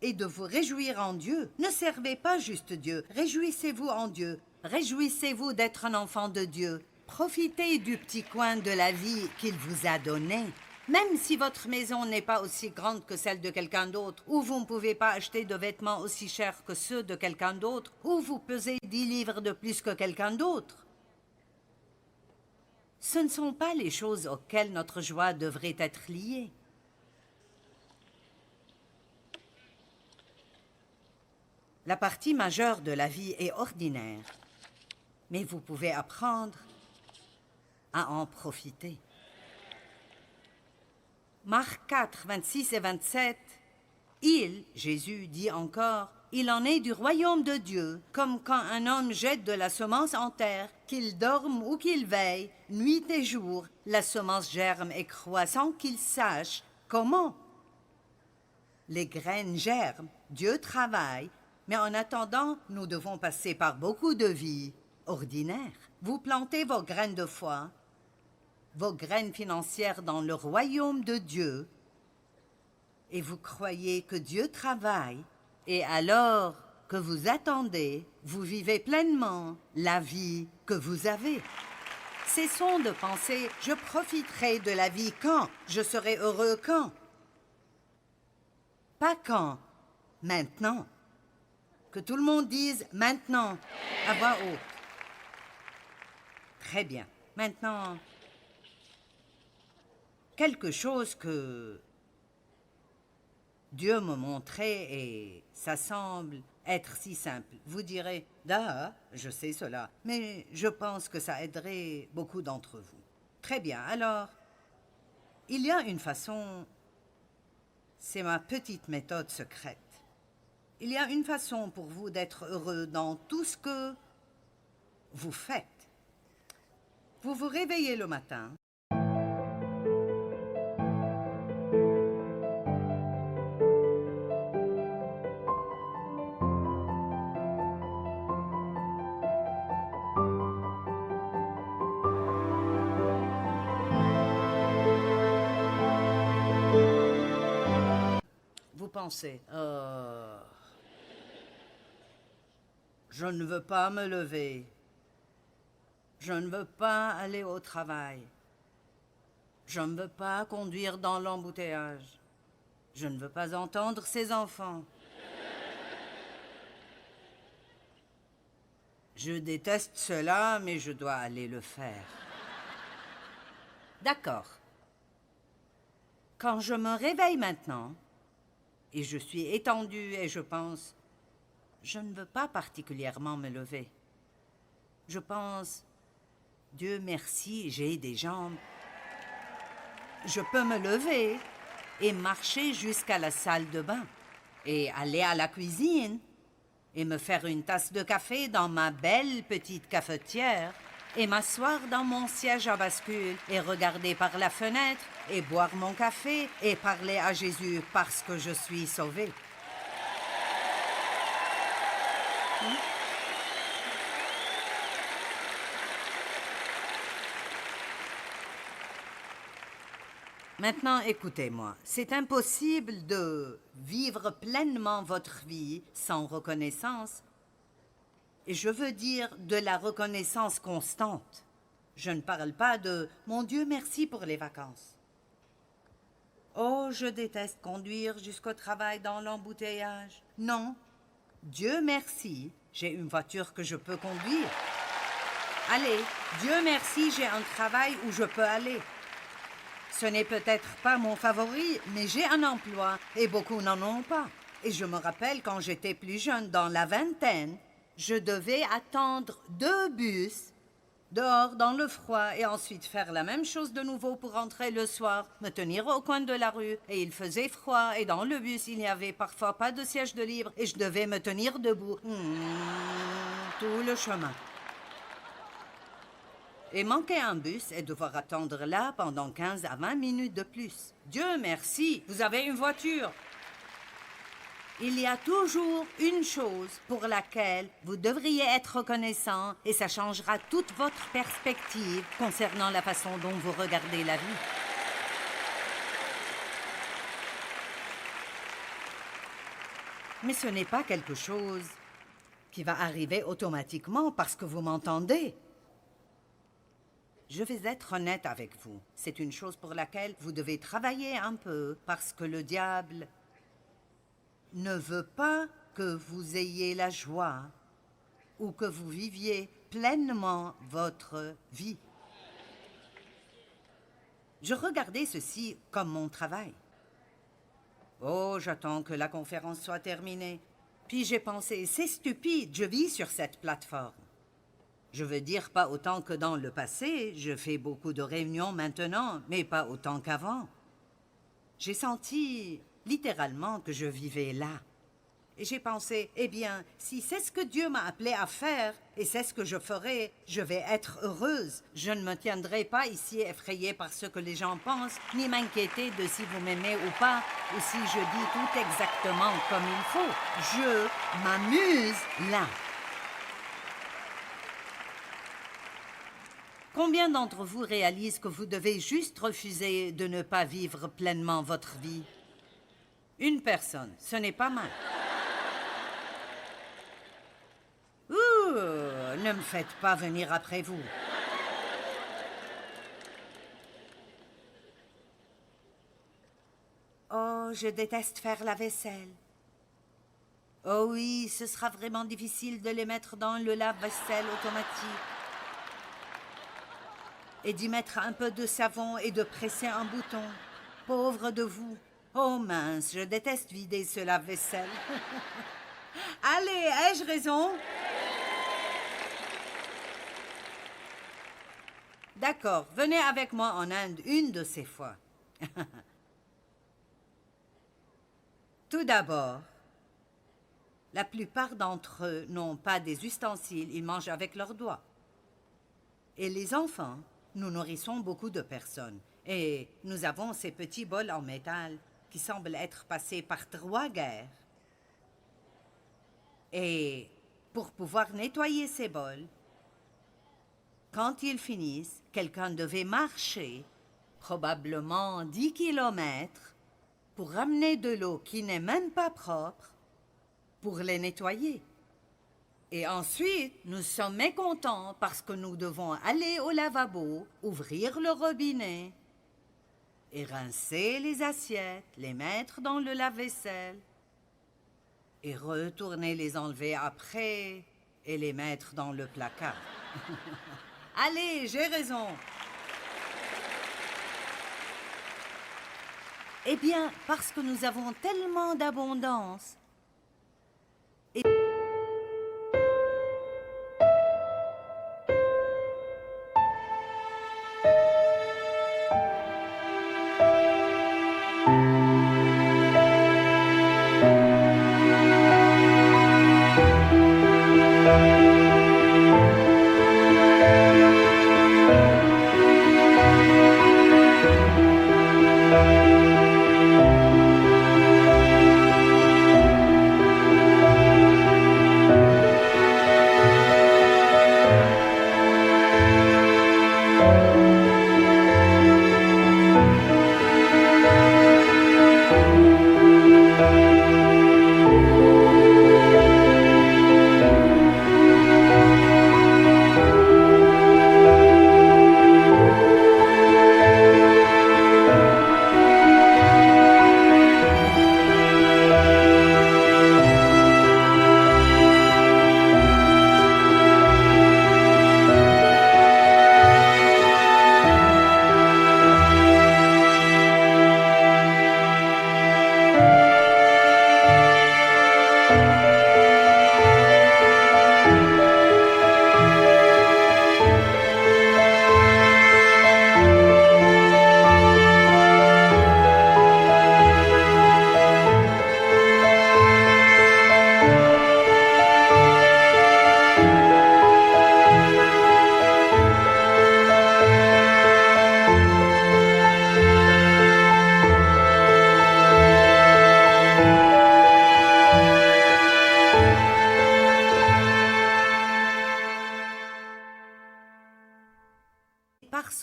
B: et de vous réjouir en Dieu. Ne servez pas juste Dieu, réjouissez-vous en Dieu. Réjouissez-vous d'être un enfant de Dieu. Profitez du petit coin de la vie qu'il vous a donné. Même si votre maison n'est pas aussi grande que celle de quelqu'un d'autre, ou vous ne pouvez pas acheter de vêtements aussi chers que ceux de quelqu'un d'autre, ou vous pesez 10 livres de plus que quelqu'un d'autre. Ce ne sont pas les choses auxquelles notre joie devrait être liée. La partie majeure de la vie est ordinaire, mais vous pouvez apprendre à en profiter. Marc 4, 26 et 27, Jésus dit encore, il en est du royaume de Dieu, comme quand un homme jette de la semence en terre, qu'il dorme ou qu'il veille, nuit et jour, la semence germe et croît sans qu'il sache comment. Les graines germent, Dieu travaille, mais en attendant, nous devons passer par beaucoup de vies ordinaires. Vous plantez vos graines de foi, vos graines financières dans le royaume de Dieu, et vous croyez que Dieu travaille, et alors que vous attendez, vous vivez pleinement la vie que vous avez. Cessons de penser « je profiterai de la vie quand, je serai heureux quand ». Pas quand, maintenant. Que tout le monde dise « maintenant » à voix haute. Très bien. Maintenant, quelque chose que Dieu me montrait et ça semble être si simple. Vous direz « Ah, je sais cela », mais je pense que ça aiderait beaucoup d'entre vous. Très bien, alors, il y a une façon, c'est ma petite méthode secrète. Il y a une façon pour vous d'être heureux dans tout ce que vous faites. Vous vous réveillez le matin. Vous pensez, je ne veux pas me lever. Je ne veux pas aller au travail. Je ne veux pas conduire dans l'embouteillage. Je ne veux pas entendre ces enfants. Je déteste cela, mais je dois aller le faire. D'accord. Quand je me réveille maintenant, et je suis étendue et je pense, je ne veux pas particulièrement me lever. Je pense, Dieu merci, j'ai des jambes. Je peux me lever et marcher jusqu'à la salle de bain et aller à la cuisine et me faire une tasse de café dans ma belle petite cafetière et m'asseoir dans mon siège à bascule et regarder par la fenêtre et boire mon café et parler à Jésus parce que je suis sauvée. Hmm? « Maintenant, écoutez-moi. C'est impossible de vivre pleinement votre vie sans reconnaissance. Et je veux dire de la reconnaissance constante. Je ne parle pas de « Mon Dieu, merci pour les vacances ». Oh, je déteste conduire jusqu'au travail dans l'embouteillage. Non. Dieu merci, j'ai une voiture que je peux conduire. Allez, Dieu merci, j'ai un travail où je peux aller. Ce n'est peut-être pas mon favori, mais j'ai un emploi et beaucoup n'en ont pas. Et je me rappelle quand j'étais plus jeune, dans la vingtaine, je devais attendre 2 bus dehors dans le froid et ensuite faire la même chose de nouveau pour rentrer le soir, me tenir au coin de la rue et il faisait froid et dans le bus il n'y avait parfois pas de siège de libre et je devais me tenir debout tout le chemin. Et manquer un bus et devoir attendre là pendant 15 à 20 minutes de plus. Dieu merci, vous avez une voiture. Il y a toujours une chose pour laquelle vous devriez être reconnaissant et ça changera toute votre perspective concernant la façon dont vous regardez la vie. Mais ce n'est pas quelque chose qui va arriver automatiquement parce que vous m'entendez. Je vais être honnête avec vous. C'est une chose pour laquelle vous devez travailler un peu parce que le diable ne veut pas que vous ayez la joie ou que vous viviez pleinement votre vie. Je regardais ceci comme mon travail. Oh, j'attends que la conférence soit terminée. Puis j'ai pensé, c'est stupide, je vis sur cette plateforme. Je veux dire pas autant que dans le passé, je fais beaucoup de réunions maintenant, mais pas autant qu'avant. J'ai senti littéralement que je vivais là. Et j'ai pensé, eh bien, si c'est ce que Dieu m'a appelé à faire, et c'est ce que je ferai, je vais être heureuse. Je ne me tiendrai pas ici effrayée par ce que les gens pensent, ni m'inquiéter de si vous m'aimez ou pas, ou si je dis tout exactement comme il faut. Je m'amuse là. Combien d'entre vous réalisent que vous devez juste refuser de ne pas vivre pleinement votre vie? Une personne, ce n'est pas mal. Ouh, ne me faites pas venir après vous. Oh, je déteste faire la vaisselle. Oh oui, ce sera vraiment difficile de les mettre dans le lave-vaisselle automatique. Et d'y mettre un peu de savon et de presser un bouton. Pauvre de vous. Oh mince, je déteste vider ce lave-vaisselle. Allez, ai-je raison? D'accord, venez avec moi en Inde une de ces fois. Tout d'abord, la plupart d'entre eux n'ont pas des ustensiles, ils mangent avec leurs doigts. Et les enfants, nous nourrissons beaucoup de personnes. Et nous avons ces petits bols en métal qui semblent être passés par 3 guerres. Et pour pouvoir nettoyer ces bols, quand ils finissent, quelqu'un devait marcher probablement 10 kilomètres pour ramener de l'eau qui n'est même pas propre pour les nettoyer. Et ensuite, nous sommes mécontents parce que nous devons aller au lavabo, ouvrir le robinet et rincer les assiettes, les mettre dans le lave-vaisselle et retourner les enlever après et les mettre dans le placard. Allez, j'ai raison. Eh bien, parce que nous avons tellement d'abondance.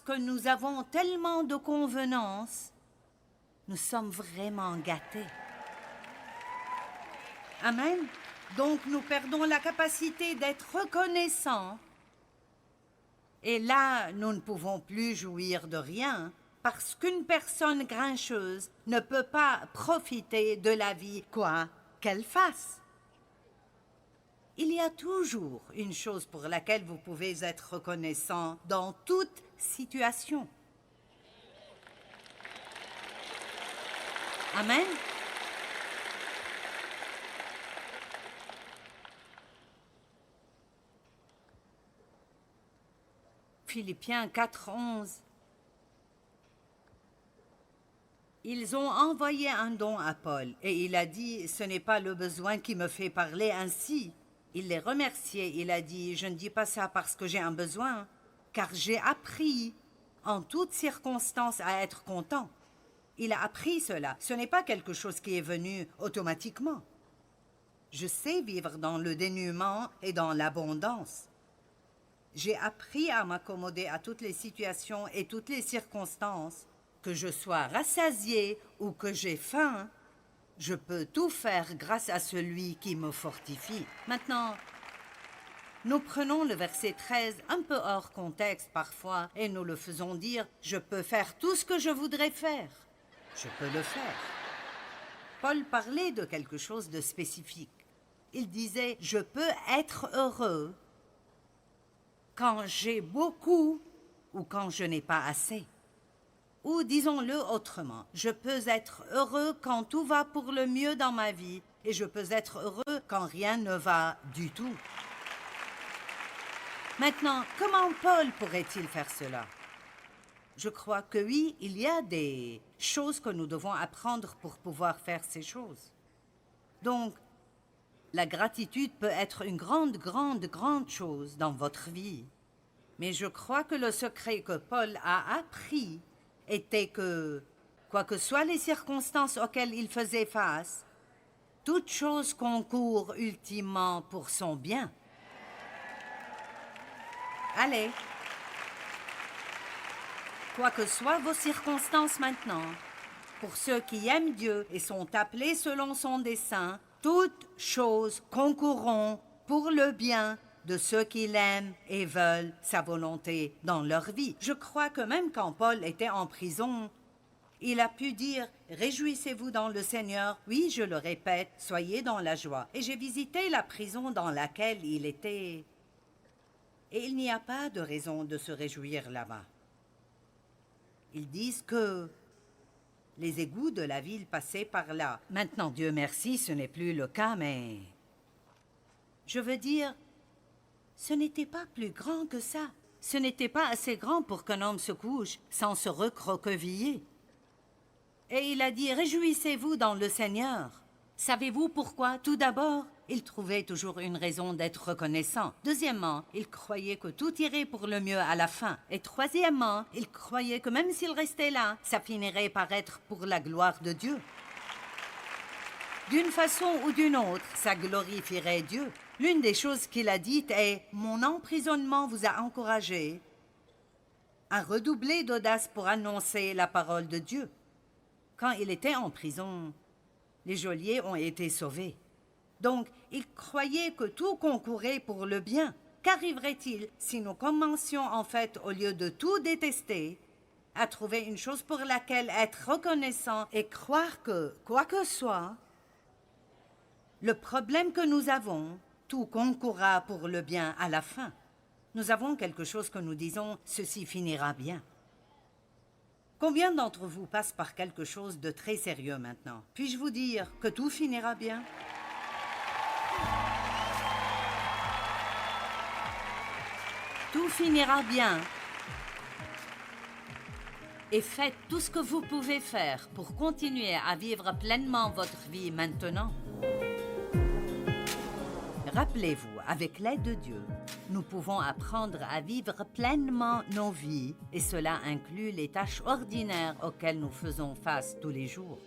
B: que nous avons tellement de convenances, nous sommes vraiment gâtés. Amen. Donc nous perdons la capacité d'être reconnaissants. Et là, nous ne pouvons plus jouir de rien, parce qu'une personne grincheuse ne peut pas profiter de la vie, quoi qu'elle fasse. Il y a toujours une chose pour laquelle vous pouvez être reconnaissant dans toute situation. Amen. Philippiens 4:11. Ils ont envoyé un don à Paul et il a dit « Ce n'est pas le besoin qui me fait parler ainsi ». Il les remerciait, il a dit « Je ne dis pas ça parce que j'ai un besoin, car j'ai appris en toutes circonstances à être content. » Il a appris cela. Ce n'est pas quelque chose qui est venu automatiquement. Je sais vivre dans le dénuement et dans l'abondance. J'ai appris à m'accommoder à toutes les situations et toutes les circonstances. Que je sois rassasié ou que j'ai faim, je peux tout faire grâce à celui qui me fortifie. Maintenant, nous prenons le verset 13 un peu hors contexte parfois et nous le faisons dire « Je peux faire tout ce que je voudrais faire. Je peux le faire. » Paul parlait de quelque chose de spécifique. Il disait « Je peux être heureux quand j'ai beaucoup ou quand je n'ai pas assez. » Ou disons-le autrement, je peux être heureux quand tout va pour le mieux dans ma vie et je peux être heureux quand rien ne va du tout. Maintenant, comment Paul pourrait-il faire cela? Je crois que oui, il y a des choses que nous devons apprendre pour pouvoir faire ces choses. Donc, la gratitude peut être une grande chose dans votre vie. Mais je crois que le secret que Paul a appris était que, quoi que soient les circonstances auxquelles il faisait face, toute chose concourt ultimement pour son bien. Allez, quoi que soient vos circonstances maintenant, pour ceux qui aiment Dieu et sont appelés selon son dessein, toutes choses concourront pour le bien de ceux qui l'aiment et veulent sa volonté dans leur vie. Je crois que même quand Paul était en prison, il a pu dire « Réjouissez-vous dans le Seigneur ». Oui, je le répète, soyez dans la joie. Et j'ai visité la prison dans laquelle il était. Et il n'y a pas de raison de se réjouir là-bas. Ils disent que les égouts de la ville passaient par là. Maintenant, Dieu merci, ce n'est plus le cas, mais... Je veux dire... Ce n'était pas plus grand que ça. Ce n'était pas assez grand pour qu'un homme se couche sans se recroqueviller. Et il a dit « Réjouissez-vous dans le Seigneur ». Savez-vous pourquoi? Tout d'abord, il trouvait toujours une raison d'être reconnaissant. Deuxièmement, il croyait que tout irait pour le mieux à la fin. Et troisièmement, il croyait que même s'il restait là, ça finirait par être pour la gloire de Dieu. D'une façon ou d'une autre, ça glorifierait Dieu. L'une des choses qu'il a dites est « Mon emprisonnement vous a encouragé à redoubler d'audace pour annoncer la parole de Dieu. » Quand il était en prison, les geôliers ont été sauvés. Donc, il croyait que tout concourait pour le bien. Qu'arriverait-il si nous commencions en fait, au lieu de tout détester, à trouver une chose pour laquelle être reconnaissant et croire que, quoi que soit, le problème que nous avons, tout concourra pour le bien à la fin. Nous avons quelque chose que nous disons « ceci finira bien ». Combien d'entre vous passent par quelque chose de très sérieux maintenant? Puis-je vous dire que tout finira bien? Tout finira bien. Et faites tout ce que vous pouvez faire pour continuer à vivre pleinement votre vie maintenant. Rappelez-vous, avec l'aide de Dieu, nous pouvons apprendre à vivre pleinement nos vies et cela inclut les tâches ordinaires auxquelles nous faisons face tous les jours.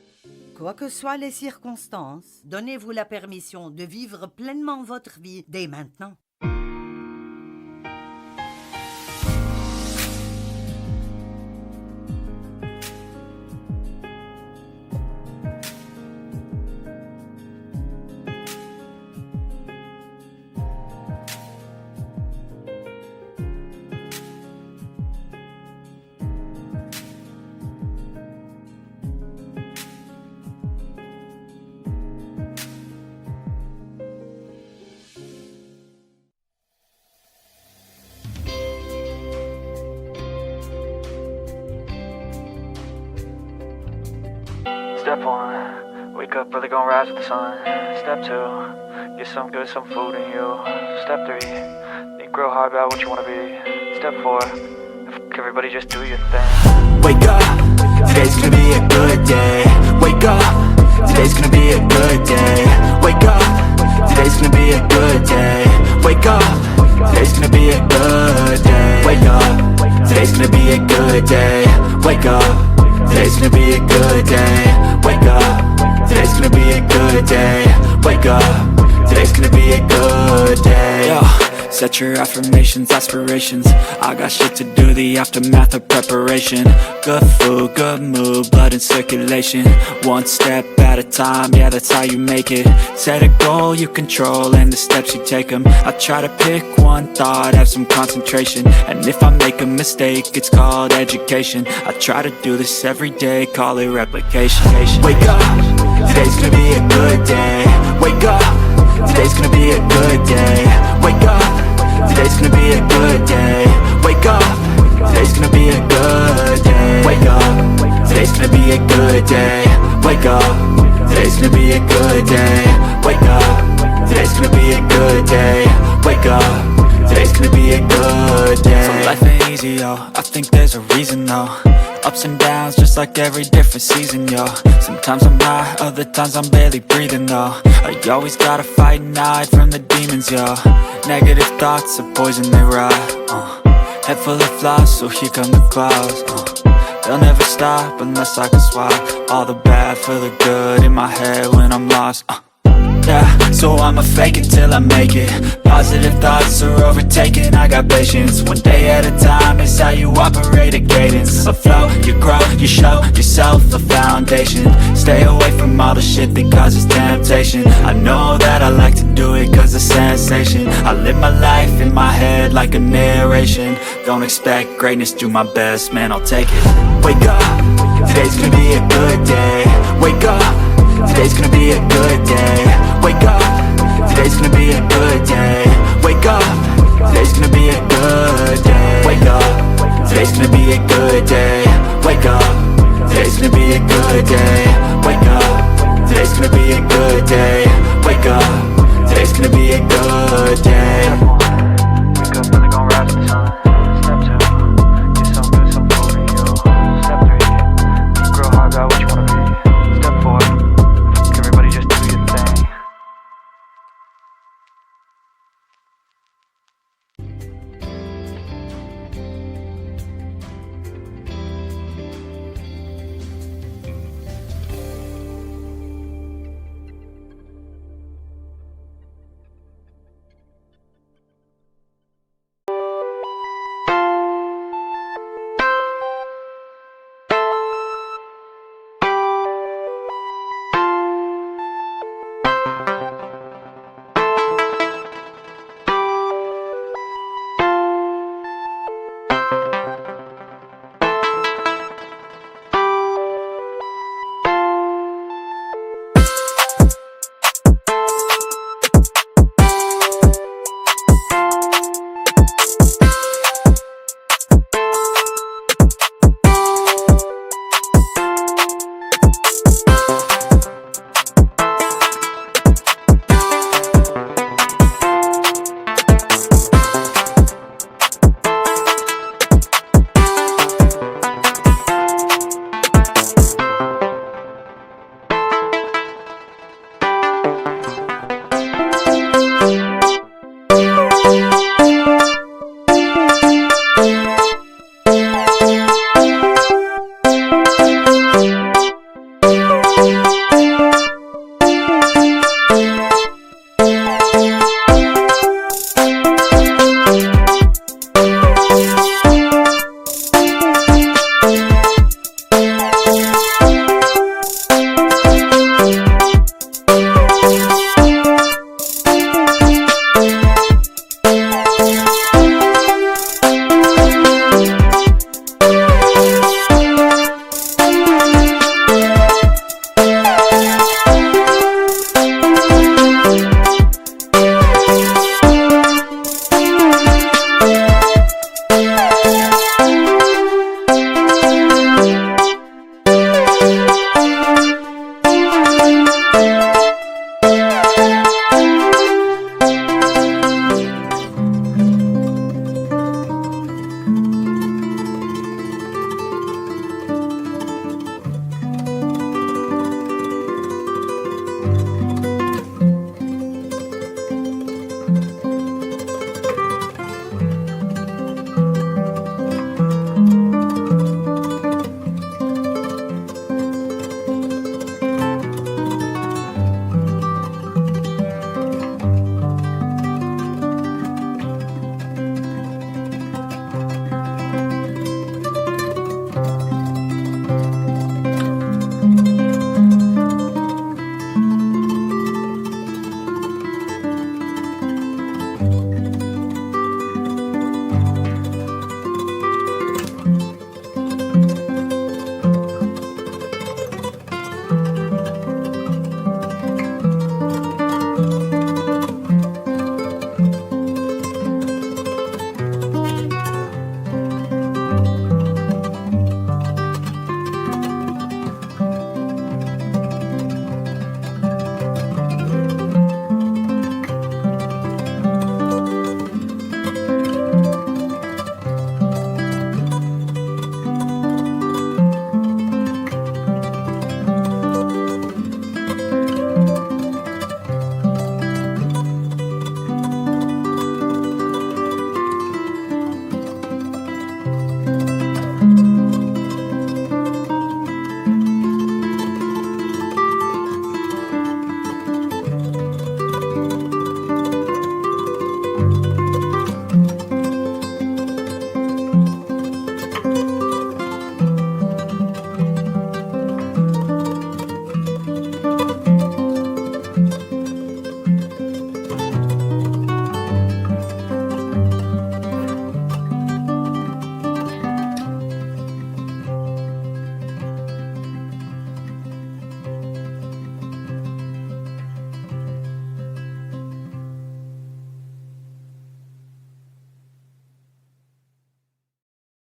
B: Quoi que soient les circonstances, donnez-vous la permission de vivre pleinement votre vie dès maintenant.
C: Step 1, wake up early, gonna rise with the sun. Step 2, get some good, some food in you. Step 3, think real hard about what you wanna be. Step 4, everybody just do your thing.
D: Wake up, today's gonna be a good day. Wake up, today's gonna be a good day. Wake up, today's gonna be a good day. Wake up, today's gonna be a good day. Wake up, today's gonna be a good day. Wake up, today's gonna be a good day. Wake up, today's gonna be a good day. Wake up, today's gonna be a good day. Yo, set your affirmations, aspirations. I got shit to do, the aftermath of preparation. Good food, good mood, blood in circulation. One step at a time, yeah, that's how you make it. Set a goal you control and the steps you take them. I try to pick one thought, have some concentration. And if I make a mistake, it's called education. I try to do this every day, call it replication. Wake up, today's gonna be a good day. Wake up, today's gonna be a good day. Wake up, today's gonna be a good day. Wake up, today's gonna be a good day. Wake up, today's gonna be a good day. Wake up, today's gonna be a good day. Wake up, today's gonna be a good day. Wake up, today's gonna be a good day. So life ain't easy, yo, I think there's a reason though. Ups and downs, just like every different season, yo. Sometimes I'm high, other times I'm barely breathing, though. I always gotta fight and hide from the demons, yo. Negative thoughts are poison, they ride, Head full of flies, so here come the clouds, They'll never stop unless I can swap all the bad for the good in my head when I'm lost, Yeah, so I'ma fake it till I make it. Positive thoughts are overtaken, I got patience. One day at a time is how you operate a cadence. A flow, you grow, you show yourself a foundation. Stay away from all the shit that causes temptation. I know that I like to do it cause it's sensation. I live my life in my head like a narration. Don't expect greatness, do my best, man, I'll take it. Wake up, today's gonna be a good day. Wake up, today's gonna be a good day. Wake up, today's gonna be a good day. Wake up, today's gonna be a good day. Wake up, today's gonna be a good day. Wake up, today's gonna be a good day. Wake up, today's gonna be a good day. Wake up, today's gonna be a good day.